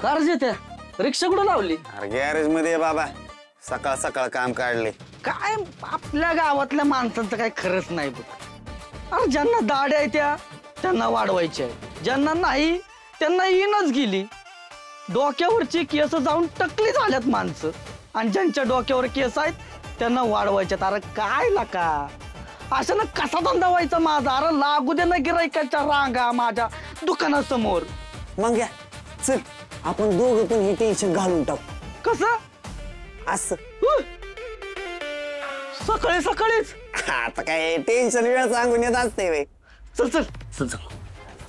Car जेत्या रिक्षा कुठं लावली? अरे गॅरेज मध्ये बाबा सकाळ सकाळ काम काढले. काय आपल्या गावातल्या माणसांचं काय खरंच नाही बघ. अरे ज्यांना दाढ्या आहे त्यांना वाढवायच्या आहे, ज्यांना नाही त्यांना येणच गेली. डोक्यावरची केस जाऊन टकली झाल्यात माणसं आणि ज्यांच्या डोक्यावर केस आहेत त्यांना वाढवायच्यात. अरे काय लाका अशानं कसा धंदा व्हायचा माझा? अरे लागू दे ना गिरायकाच्या रांगा माझ्या दुकानासमोर. मग या चल आपण दोघं पण हे टेन्शन घालून टाकू. कसं असं सकाळी सकाळीच? आता काय टेन्शन वेळ सांगून येत असते वे. चल चल चल चल.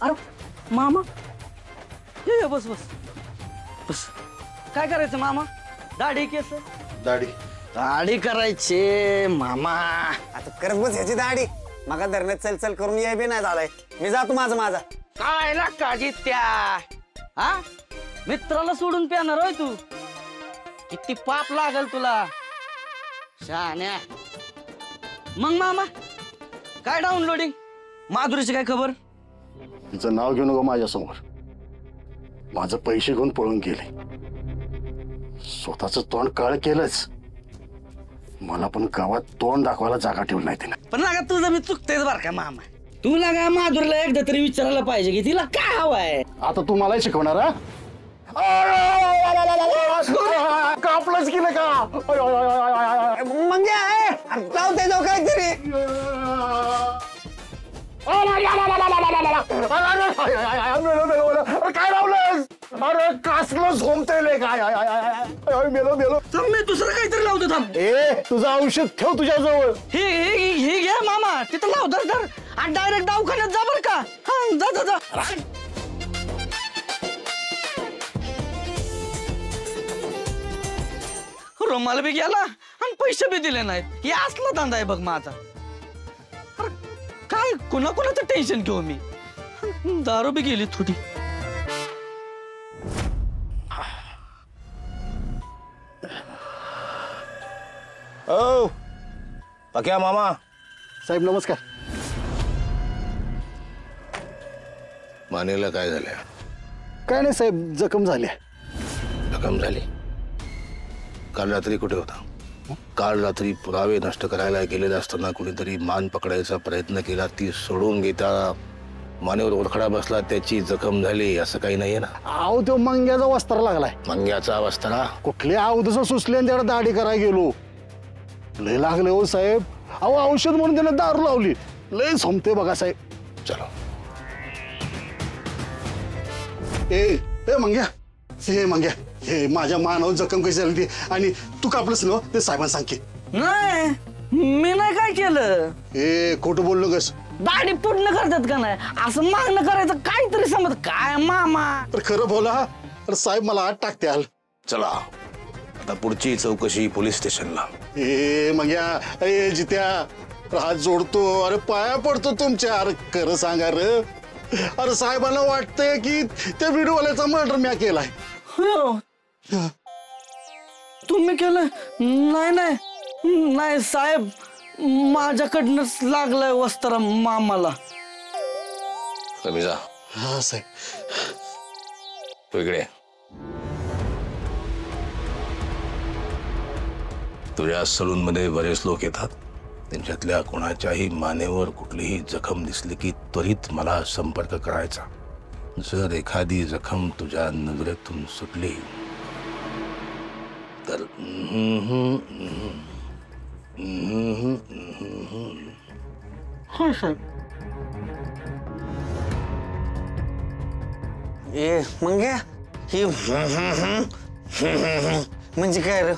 अरे मामा ये बस बस बस. काय करायचं मामा? दाढी केस? दाढी दाढी करायची मामा. आता करत बस ह्याची दाढी. मग धरण्यात चल चल करून याय बी नाही झालाय. मी जातो माझा. काय ना काजी त्या हा मित्राला सोडून प्याणार होय तू? किती पाप लागल तुला शहाण्या. मग मामा काय डाउनलोडिंग? माधुरीची काय खबर? तिचं नाव घेऊ नको माझ्यासमोर. माझं पैसे घेऊन पळून गेले. स्वतःच तोंड काळ केलंच. मला पण गावात तोंड दाखवायला जागा ठेवली नाही तिने. पण लागा तुझं मी चुकतेच बर का मामा. तू लागा माधुरीला एकदा तरी विचारायला पाहिजे की तिला काय हवंय. आता तू मला शिकवणार? कापलंच केलं का? मग जाऊ ते जाऊ काहीतरी. काय लावलंस? अरे कासलं झोमतेले काय? मेलो मेलो. मी दुसरं काहीतरी लावतो थांब. तुझं औषध ठेव तुझ्याजवळ. हे घ्या मामा तिथं लाव. धर आणि डायरेक्ट दवाखान्यात जा बर का. हा जा जा जा. रुमाल बी गेला आणि पैसे बी दिले नाहीत. हे असला धंदा आहे बघ माझा. अरे काय कोणाचं टेन्शन घेऊ मी? दारू बी गेली थोडी. ओ पक्या मामा. साहेब नमस्कार. मानेला काय झालं? काय नाही साहेब, जखम झाली. जखम झाली? काल रात्री कुठे होता? काल रात्री पुरावे नष्ट करायला गेलेले असताना कुणीतरी मान पकडायचा प्रयत्न केला, ती सोडून घेता मानेवर ओरखडा बसला, त्याची जखम झाली, असं काही नाहीये ना? आव तो मंग्याचा वस्त्र लागलाय. मंग्याचा वस्त्रा? कुठल्या अवधस सुचले आणि त्याला दाढी करायला गेलो. लय लागले हो साहेब. अहो औषध म्हणून त्याने दारू लावली. लय झोमते बघा साहेब. चलो. ए मंग्या, हे मंग्या, हे माझ्या मानावर जखम कशी झाली ती आणि तू कापलंस ना ते साहेबांना सांग की. नाही मी नाही काय केलं. खोटं बोललो कस? दाढी पूर्ण करतात का नाही असं मागणं करायचं काहीतरी समज. काय मामा तर खरं बोला. तर साहेब मला आत टाकत्याल. चला आता पुढची चौकशी पोलीस स्टेशनला. मंग्या, जित्या हात जोडतो, अरे पाया पडतो तुमच्या. अरे खरं सांगा रे. अरे साहेबांना वाटतंय की त्या व्हिडिओवाल्याचा मर्डर मी केलाय. तुम्ही केलं? नाही नाही नाही साहेब, माझ्याकडनंच लागलंय वस्त्र मामाला. कमी जा. हा साहेब. तू इकडे. तुझ्या सलून मध्ये बरेच लोक येतात. त्यांच्यातल्या कोणाच्याही मानेवर कुठलीही जखम दिसली की त्वरित मला संपर्क करायचा. जर एखादी जखम तुझ्या नजरेतून सुटली तर हो साहेब. मंग्या ही म्हणजे काय रे?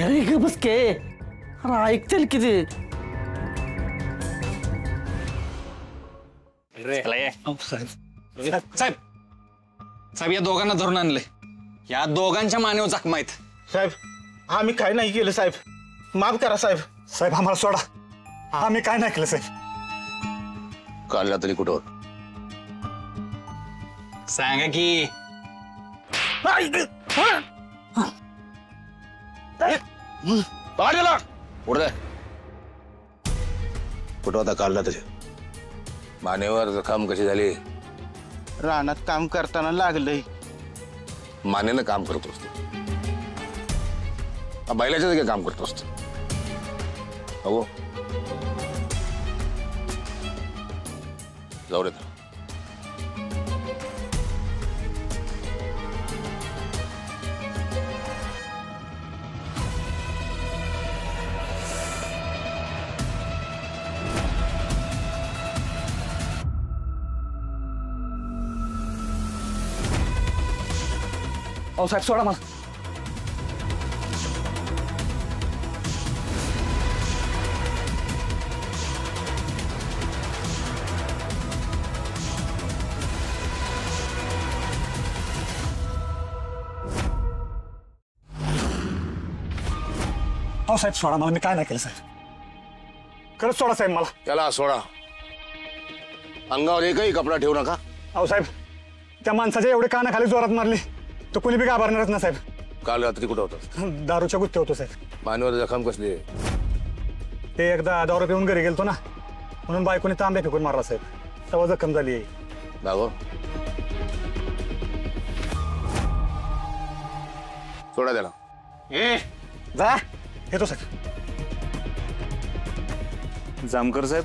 अरे बस के. अरे ऐकतील किती. साहेब साहेब या दोघांना धरून आणले. या दोघांच्या मानेवर जखमा आहेत. साहेब आम्ही काय नाही केलं साहेब, माफ करा साहेब. साहेब आम्हाला सोडा, आम्ही काय नाही केलं साहेब. काल रात्री कुठं होत? सांगा की. कुठं होता काल रात्री? मानेवर जखम कशी झाली? रानात काम करताना लागलंय. मानेनं काम करत असतो, बैलाच्या जागी काम करत असतो. हो जाऊ दे. अहो साहेब सोडा मला. अहो साहेब सोडा मला, मी काय नाही केलं साहेब. खरंच सोडा साहेब मला. त्याला सोडा, अंगावर एकही कपडा ठेवू नका. अहो साहेब त्या माणसाच्या एवढे कानाखाली जोरात मारली तर कोणी बी घाबरणारच ना साहेब. काल रात्री कुठं होतं? दारूच्या गुत्ते होतो साहेब. मानेवर जखम कसली? ते एकदा दारू पिऊन घरी गेलतो ना, म्हणून बायकोने तांबे फेकून मारला साहेब, तेव्हा जखम झाली. दागो सोडा त्याला. जा येतो साहेब. जामकर साहेब,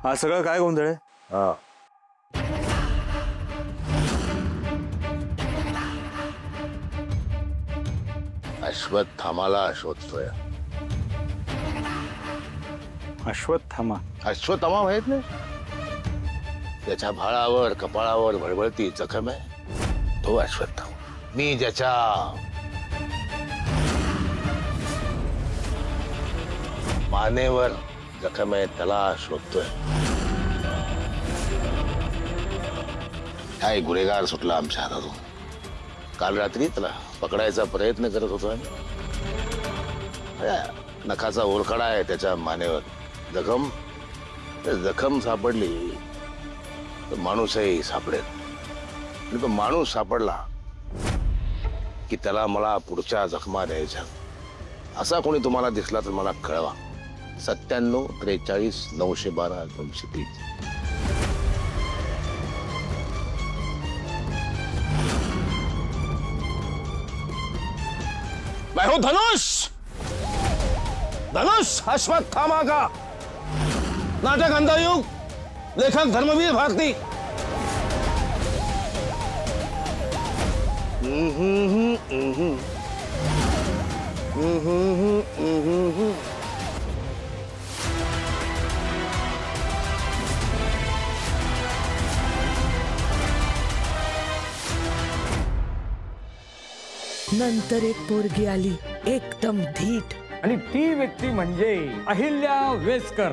हा सगळं काय गोंधळ आहे? हा अश्वत्थामाला शोधतोय. अश्वत्थामा? अश्वत्थामा माहित नाही? त्याच्या भाळावर कपाळावर भळभळती जखम आहे, तो अश्वत्थामा. मी ज्याच्या मानेवर जखम आहे त्याला शोधतोय. काय गुन्हेगार सुटला आमच्या हातातून. काल रात्री त्याला पकडायचा प्रयत्न करत होतो. नखाचा ओरखडा आहे त्याच्या मानेवर. जखम सापडली तर माणूसही सापडेल. आणि तो माणूस सापडला की त्याला मला पुढच्या जखमा द्यायच्या. असा कोणी तुम्हाला दिसला तर मला कळवा. 97 43 912 230. मैं हूं धनुष, धनुष अश्वत्थामा का. नाटक अंधायुग, लेखक धर्मवीर भारती. नंतर एक पोरगी आली, एकदम धीट. आणि ती व्यक्ती म्हणजे अहिल्या वेसकर.